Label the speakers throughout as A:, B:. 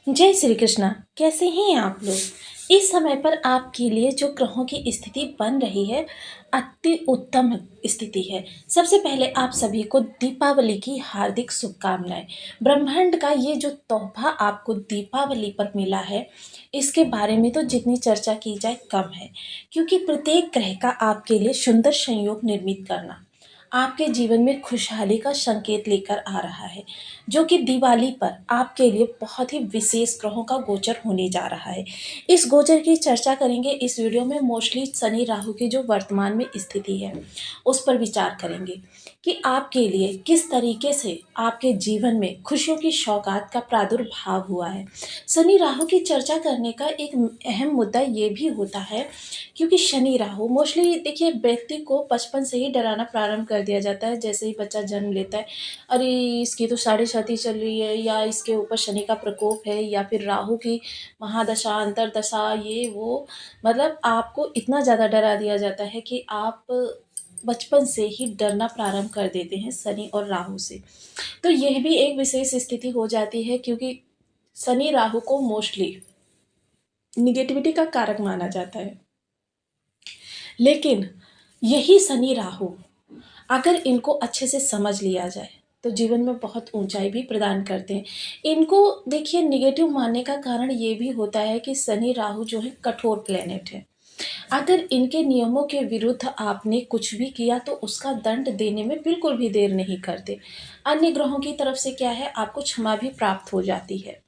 A: जय श्री कृष्णा। कैसे हैं आप लोग। इस समय पर आपके लिए जो ग्रहों की स्थिति बन रही है अति उत्तम स्थिति है। सबसे पहले आप सभी को दीपावली की हार्दिक शुभकामनाएं। ब्रह्मांड का ये जो तोहफा आपको दीपावली पर मिला है इसके बारे में तो जितनी चर्चा की जाए कम है, क्योंकि प्रत्येक ग्रह का आपके लिए सुंदर संयोग निर्मित करना आपके जीवन में खुशहाली का संकेत लेकर आ रहा है, जो कि दिवाली पर आपके लिए बहुत ही विशेष ग्रहों का गोचर होने जा रहा है। इस गोचर की चर्चा करेंगे इस वीडियो में। मोस्टली शनि राहु की जो वर्तमान में स्थिति है उस पर विचार करेंगे कि आपके लिए किस तरीके से आपके जीवन में खुशियों की सौगात का प्रादुर्भाव हुआ है। शनि राहु की चर्चा करने का एक अहम मुद्दा ये भी होता है, क्योंकि शनि राहु मोस्टली देखिए व्यक्ति को बचपन से ही डराना प्रारंभ कर दिया जाता है। जैसे ही बच्चा जन्म लेता है, अरे इसकी तो साढ़े साथी चल रही है, या इसके ऊपर शनि का प्रकोप है, या फिर राहु की महादशा अंतरदशा ये वो, मतलब आपको इतना ज़्यादा डरा दिया जाता है कि आप बचपन से ही डरना प्रारंभ कर देते हैं शनि और राहु से। तो यह भी एक विशेष स्थिति हो जाती है, क्योंकि शनि राहु को मोस्टली निगेटिविटी का कारक माना जाता है। लेकिन यही शनि राहु अगर इनको अच्छे से समझ लिया जाए तो जीवन में बहुत ऊंचाई भी प्रदान करते हैं। इनको देखिए निगेटिव मानने का कारण ये भी होता है कि शनि राहु जो है कठोर प्लेनेट है। अगर इनके नियमों के विरुद्ध आपने कुछ भी किया तो उसका दंड देने में बिल्कुल भी देर नहीं करते। अन्य ग्रहों की तरफ से क्या है, आपको क्षमा भी प्राप्त हो जाती है।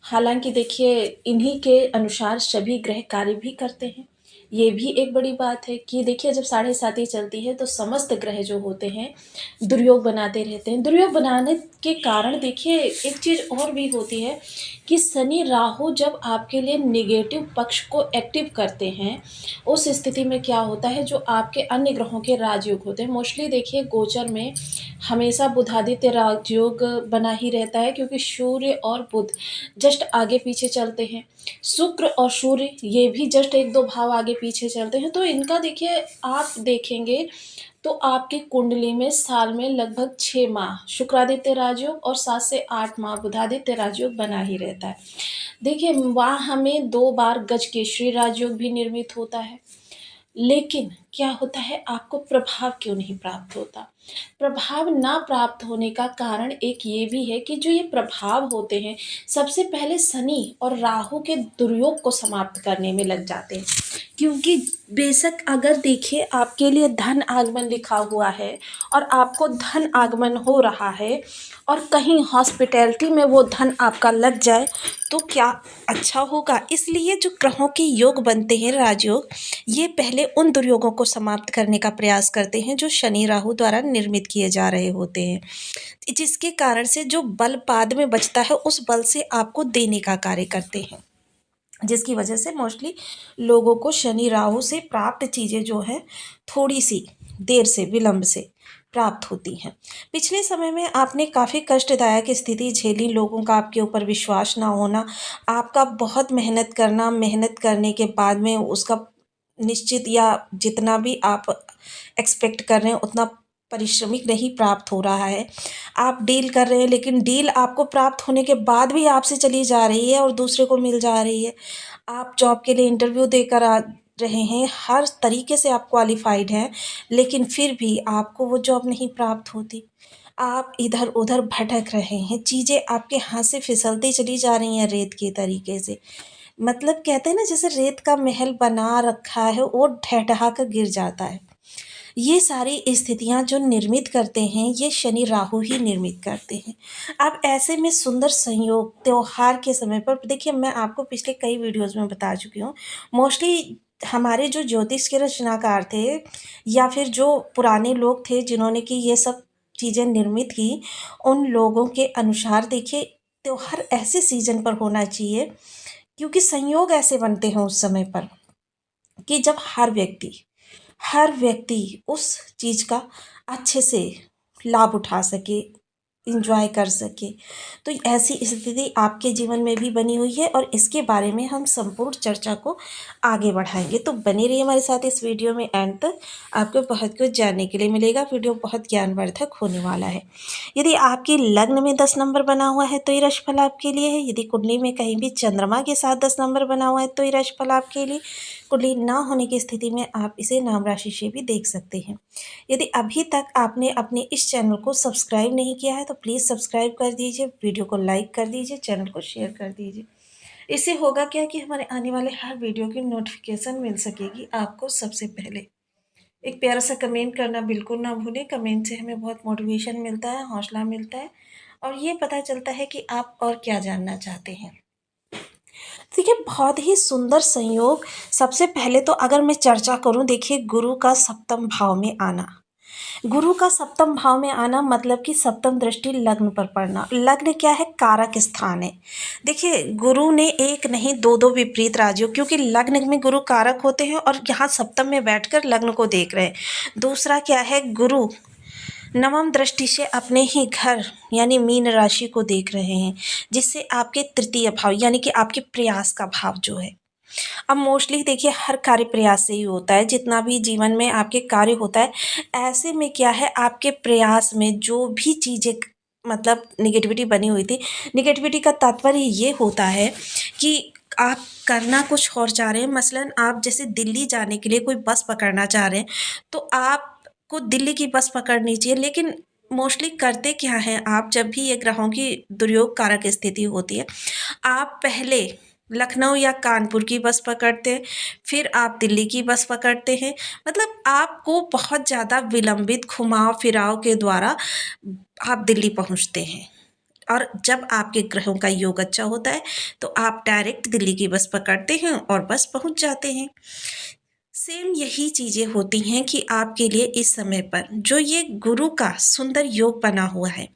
A: हालांकि देखिए इन्हीं के अनुसार सभी ग्रह कार्य भी करते हैं। ये भी एक बड़ी बात है कि देखिए जब साढ़े साती चलती है तो समस्त ग्रह जो होते हैं दुर्योग बनाते रहते हैं। दुर्योग बनाने के कारण देखिए एक चीज़ और भी होती है कि शनि राहु जब आपके लिए निगेटिव पक्ष को एक्टिव करते हैं उस स्थिति में क्या होता है, जो आपके अन्य ग्रहों के राजयोग होते हैं मोस्टली देखिए गोचर में हमेशा बुधादित्य राजयोग बना ही रहता है, क्योंकि सूर्य और बुध जस्ट आगे पीछे चलते हैं। शुक्र और सूर्य ये भी जस्ट एक दो भाव आगे पीछे चलते हैं। तो इनका देखिए आप देखेंगे तो आपकी कुंडली में साल में लगभग 6 माह शुक्रादित्य राजयोग और 7 से 8 माह बुधादित्य राजयोग बना ही रहता है। देखिए वहाँ हमें 2 बार गज केसरी राजयोग भी निर्मित होता है। लेकिन क्या होता है, आपको प्रभाव क्यों नहीं प्राप्त होता। प्रभाव ना प्राप्त होने का कारण एक ये भी है कि जो ये प्रभाव होते हैं सबसे पहले शनि और राहु के दुर्योग को समाप्त करने में लग जाते हैं। क्योंकि बेशक अगर देखिए आपके लिए धन आगमन लिखा हुआ है और आपको धन आगमन हो रहा है और कहीं हॉस्पिटैलिटी में वो धन आपका लग जाए तो क्या अच्छा होगा। इसलिए जो ग्रहों के योग बनते हैं राजयोग, ये पहले उन दुर्योगों को समाप्त करने का प्रयास करते हैं जो शनि राहु द्वारा निर्मित किए जा रहे होते हैं, जिसके कारण से जो बल बाद में बचता है उस बल से आपको देने का कार्य करते हैं, जिसकी वजह से मोस्टली लोगों को शनि राहु से प्राप्त चीज़ें जो है थोड़ी सी देर से विलंब से प्राप्त होती हैं। पिछले समय में आपने काफ़ी कष्टदायक स्थिति झेली, लोगों का आपके ऊपर विश्वास ना होना, आपका बहुत मेहनत करना, मेहनत करने के बाद में उसका निश्चित या जितना भी आप एक्सपेक्ट कर रहे हैं उतना परिश्रमिक नहीं प्राप्त हो रहा है। आप डील कर रहे हैं लेकिन डील आपको प्राप्त होने के बाद भी आपसे चली जा रही है और दूसरे को मिल जा रही है। आप जॉब के लिए इंटरव्यू देकर आ रहे हैं, हर तरीके से आप क्वालिफाइड हैं, लेकिन फिर भी आपको वो जॉब नहीं प्राप्त होती। आप इधर उधर भटक रहे हैं, चीज़ें आपके हाथ से फिसलती चली जा रही हैं रेत के तरीके से। मतलब कहते हैं ना, जैसे रेत का महल बना रखा है वो ढह ढहा कर गिर जाता है। ये सारी स्थितियाँ जो निर्मित करते हैं ये शनि राहु ही निर्मित करते हैं। अब ऐसे में सुंदर संयोग त्योहार के समय पर देखिए, मैं आपको पिछले कई वीडियोज़ में बता चुकी हूँ। मोस्टली हमारे जो ज्योतिष के रचनाकार थे या फिर जो पुराने लोग थे जिन्होंने कि ये सब चीज़ें निर्मित की, उन लोगों के अनुसार देखिए त्योहार ऐसे सीजन पर होना चाहिए, क्योंकि संयोग ऐसे बनते हैं उस समय पर कि जब हर व्यक्ति उस चीज़ का अच्छे से लाभ उठा सके,
B: इंजॉय कर सके। तो ऐसी स्थिति आपके जीवन में भी बनी हुई है और इसके बारे में हम संपूर्ण चर्चा को आगे बढ़ाएंगे। तो बने रहिए हमारे साथ इस वीडियो में एंड तक, आपको बहुत कुछ जानने के लिए मिलेगा। वीडियो बहुत ज्ञानवर्धक होने वाला है। यदि आपकी लग्न में 10 नंबर बना हुआ है तो ये राशिफल आपके लिए है। यदि कुंडली में कहीं भी चंद्रमा के साथ 10 नंबर बना हुआ है तो ये राशिफल आपके लिए। कुंडली ना होने की स्थिति में आप इसे नाम राशि से भी देख सकते हैं। यदि अभी तक आपने अपने इस चैनल को सब्सक्राइब नहीं किया है तो प्लीज़ सब्सक्राइब कर दीजिए, वीडियो को लाइक कर दीजिए, चैनल को शेयर कर दीजिए। इससे होगा क्या कि हमारे आने वाले हर वीडियो की नोटिफिकेशन मिल सकेगी आपको सबसे पहले। एक प्यारा सा कमेंट करना बिल्कुल ना भूलें। कमेंट से हमें बहुत मोटिवेशन मिलता है, हौसला मिलता है और ये पता चलता है कि आप और क्या जानना चाहते हैं। देखिए, बहुत ही सुंदर संयोग। सबसे पहले तो अगर मैं चर्चा करूं, देखिए गुरु का सप्तम भाव में आना। गुरु का सप्तम भाव में आना मतलब कि सप्तम दृष्टि लग्न पर पड़ना। लग्न क्या है? कारक स्थान है। देखिए, गुरु ने एक नहीं दो दो विपरीत राजियों, क्योंकि लग्न में गुरु कारक होते हैं और यहाँ सप्तम में बैठकर लग्न को देख रहे हैं। दूसरा क्या है? गुरु नवम दृष्टि से अपने ही घर यानी मीन राशि को देख रहे हैं, जिससे आपके तृतीय भाव यानी कि आपके प्रयास का भाव जो है। अब मोस्टली देखिए, हर कार्य प्रयास से ही होता है। जितना भी जीवन में आपके कार्य होता है, ऐसे में क्या है, आपके प्रयास में जो भी चीज़ें मतलब निगेटिविटी बनी हुई थी, निगेटिविटी का तात्पर्य ये होता है कि आप करना कुछ और चाह रहे हैं। मसलन आप जैसे दिल्ली जाने के लिए कोई बस पकड़ना चाह रहे हैं, तो आपको दिल्ली की बस पकड़नी चाहिए, लेकिन मोस्टली करते क्या हैं आप, जब भी ये ग्रहों की दुर्योग कारक स्थिति होती है, आप पहले लखनऊ या कानपुर की बस पकड़ते हैं, फिर आप दिल्ली की बस पकड़ते हैं। मतलब आपको बहुत ज़्यादा विलंबित घुमाव फिराव के द्वारा आप दिल्ली पहुंचते हैं। और जब आपके ग्रहों का योग अच्छा होता है तो आप डायरेक्ट दिल्ली की बस पकड़ते हैं और बस पहुंच जाते हैं। सेम यही चीज़ें होती हैं कि आपके लिए इस समय पर जो ये गुरु का सुंदर योग बना हुआ है,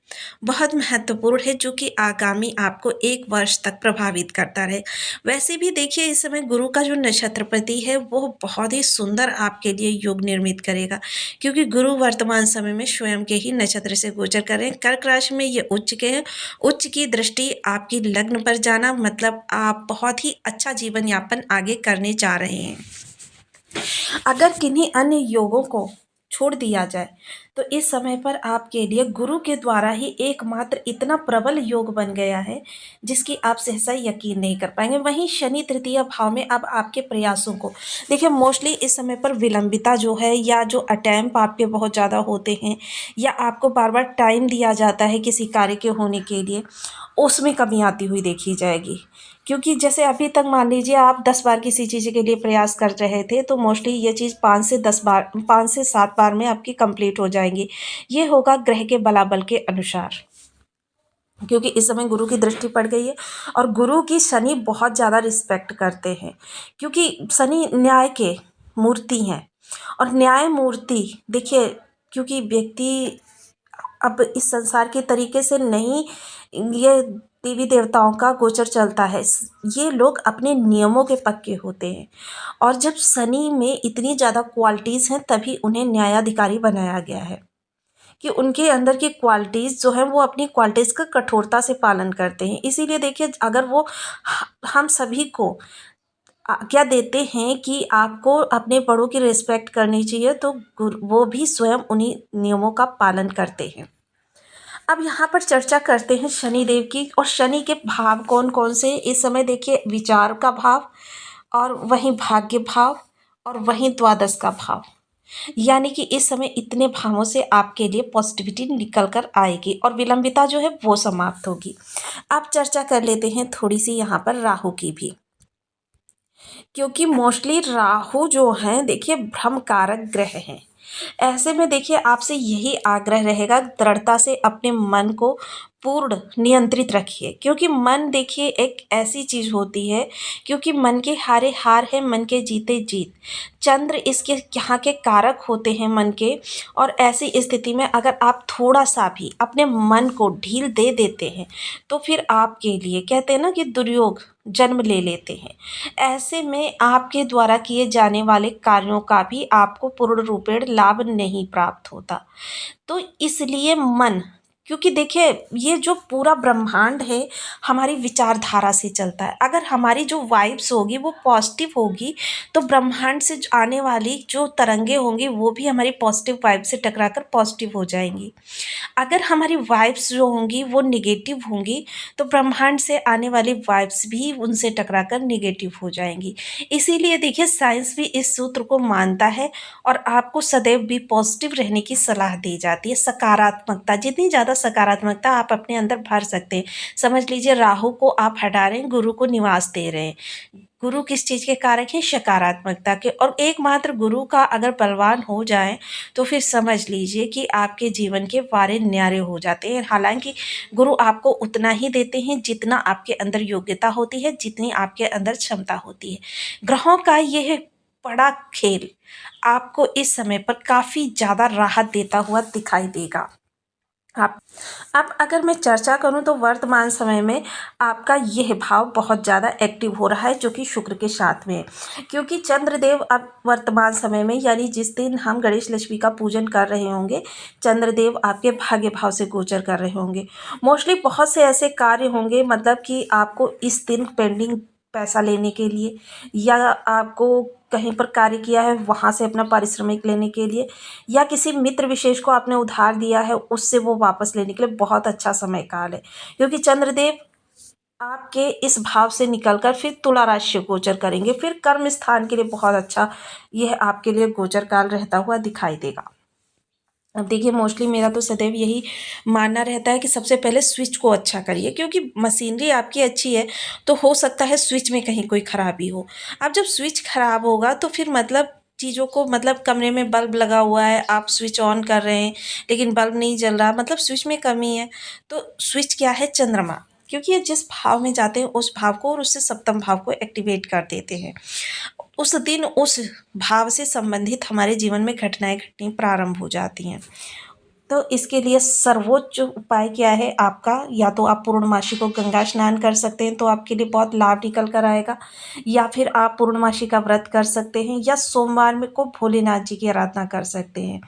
B: बहुत महत्वपूर्ण है, जो कि आगामी आपको 1 वर्ष तक प्रभावित करता रहे। वैसे भी देखिए, इस समय गुरु का जो नक्षत्रपति है वो बहुत ही सुंदर आपके लिए योग निर्मित करेगा, क्योंकि गुरु वर्तमान समय में स्वयं के ही नक्षत्र से गोचर कर रहे हैं। कर्क राशि में ये उच्च के हैं। उच्च की दृष्टि आपकी लग्न पर जाना मतलब आप बहुत ही अच्छा जीवन यापन आगे करने जा रहे हैं। अगर किन्हीं अन्य योगों को छोड़ दिया जाए तो इस समय पर आपके लिए गुरु के द्वारा ही एकमात्र इतना प्रबल योग बन गया है, जिसकी आप सहसा यकीन नहीं कर पाएंगे। वहीं शनि तृतीय भाव में अब आपके प्रयासों को देखिए, मोस्टली इस समय पर विलंबिता जो है, या जो अटेम्प्ट आपके बहुत ज़्यादा होते हैं, या आपको बार बार टाइम दिया जाता है किसी कार्य के होने के लिए, उसमें कमी आती हुई देखी जाएगी। क्योंकि जैसे अभी तक मान लीजिए आप 10 बार किसी चीज़ के लिए प्रयास कर रहे थे, तो मोस्टली ये चीज़ 5 से 10 बार, 5 से 7 बार में आपकी कंप्लीट हो जाएंगी। ये होगा ग्रह के बलाबल के अनुसार, क्योंकि इस समय गुरु की दृष्टि पड़ गई है और गुरु की शनि बहुत ज़्यादा रिस्पेक्ट करते हैं, क्योंकि शनि न्याय के मूर्ति हैं। और न्याय मूर्ति देखिए, क्योंकि व्यक्ति अब इस संसार के तरीके से नहीं, ये देवी देवताओं का गोचर चलता है। ये लोग अपने नियमों के पक्के होते हैं, और जब शनि में इतनी ज़्यादा क्वालिटीज़ हैं तभी उन्हें न्यायाधिकारी बनाया गया है, कि उनके अंदर की क्वालिटीज़ जो है वो अपनी क्वालिटीज़ का कठोरता से पालन करते हैं। इसीलिए देखिए, अगर वो हम सभी को क्या देते हैं कि आपको अपने बड़ों की रिस्पेक्ट करनी चाहिए, तो वो भी स्वयं उन्हीं नियमों का पालन करते हैं। अब यहाँ पर चर्चा करते हैं शनि देव की, और शनि के भाव कौन कौन से इस समय देखिए, विचार का भाव, और वहीं भाग्य भाव, और वहीं द्वादश का भाव। यानी कि इस समय इतने भावों से आपके लिए पॉजिटिविटी निकल कर आएगी और विलंबिता जो है वो समाप्त होगी। अब चर्चा कर लेते हैं थोड़ी सी यहाँ पर राहु की भी, क्योंकि मोस्टली राहु जो हैं देखिए भ्रम कारक ग्रह हैं। ऐसे में देखिए, आपसे यही आग्रह रहेगा, दृढ़ता से अपने मन को पूर्ण नियंत्रित रखिए, क्योंकि मन देखिए एक ऐसी चीज़ होती है, क्योंकि मन के हारे हार है, मन के जीते जीत। चंद्र इसके यहाँ के कारक होते हैं मन के, और ऐसी स्थिति में अगर आप थोड़ा सा भी अपने मन को ढील दे देते हैं तो फिर आपके लिए कहते हैं ना कि दुर्योग जन्म ले लेते हैं। ऐसे में आपके द्वारा किए जाने वाले कार्यों का भी आपको पूर्ण रूपेण लाभ नहीं प्राप्त होता। तो इसलिए मन क्योंकि देखिए ये जो पूरा ब्रह्मांड है हमारी विचारधारा से चलता है। अगर हमारी जो वाइब्स होगी वो पॉजिटिव होगी तो ब्रह्मांड से आने वाली जो तरंगे होंगी वो भी हमारी पॉजिटिव वाइब से टकराकर पॉजिटिव हो जाएंगी। अगर हमारी वाइब्स जो होंगी वो निगेटिव होंगी तो ब्रह्मांड से आने वाली वाइब्स भी उनसे टकराकर निगेटिव हो जाएंगी। इसीलिए देखिए साइंस भी इस सूत्र को मानता है और आपको सदैव भी पॉजिटिव रहने की सलाह दी जाती है। सकारात्मकता, जितनी ज़्यादा सकारात्मकता आप अपने अंदर भर सकते हैं। समझ लीजिए राहु को आप हटा रहे हैं, गुरु को निवास दे रहे हैं। गुरु किस चीज़ के कारक हैं? सकारात्मकता के। और एकमात्र गुरु का अगर बलवान हो जाए तो फिर समझ लीजिए कि आपके जीवन के वारे न्यारे हो जाते हैं। हालांकि गुरु आपको उतना ही देते हैं जितना आपके अंदर योग्यता होती है, जितनी आपके अंदर क्षमता होती है। ग्रहों का यह बड़ा खेल आपको इस समय पर काफ़ी ज़्यादा राहत देता हुआ दिखाई देगा। आप अब अगर मैं चर्चा करूं तो वर्तमान समय में आपका यह भाव बहुत ज़्यादा एक्टिव हो रहा है जो कि शुक्र के साथ में है। क्योंकि चंद्रदेव अब वर्तमान समय में यानी जिस दिन हम गणेश लक्ष्मी का पूजन कर रहे होंगे, चंद्रदेव आपके भाग्य भाव से गोचर कर रहे होंगे। मोस्टली बहुत से ऐसे कार्य होंगे मतलब कि आपको इस दिन पेंडिंग पैसा लेने के लिए या आपको कहीं पर कार्य किया है वहाँ से अपना पारिश्रमिक लेने के लिए या किसी मित्र विशेष को आपने उधार दिया है उससे वो वापस लेने के लिए बहुत अच्छा समय काल है। क्योंकि चंद्रदेव आपके इस भाव से निकलकर फिर तुला राशि को गोचर करेंगे। फिर कर्म स्थान के लिए बहुत अच्छा यह आपके लिए गोचर काल रहता हुआ दिखाई देगा। अब देखिए मोस्टली मेरा तो सदैव यही मानना रहता है कि सबसे पहले स्विच को अच्छा करिए, क्योंकि मशीनरी आपकी अच्छी है तो हो सकता है स्विच में कहीं कोई खराबी हो। अब जब स्विच खराब होगा तो फिर मतलब चीज़ों को मतलब कमरे में बल्ब लगा हुआ है, आप स्विच ऑन कर रहे हैं लेकिन बल्ब नहीं जल रहा, मतलब स्विच में कमी है। तो स्विच क्या है? चंद्रमा, क्योंकि ये जिस भाव में जाते हैं उस भाव को और उससे सप्तम भाव को एक्टिवेट कर देते हैं। उस दिन उस भाव से संबंधित हमारे जीवन में घटनाएं घटनी प्रारंभ हो जाती हैं। तो इसके लिए सर्वोच्च उपाय क्या है आपका? या तो आप पूर्णमासी को गंगा स्नान कर सकते हैं तो आपके लिए बहुत लाभ निकल कर आएगा, या फिर आप पूर्णमासी का व्रत कर सकते हैं, या सोमवार में को भोलेनाथ जी की आराधना कर सकते हैं।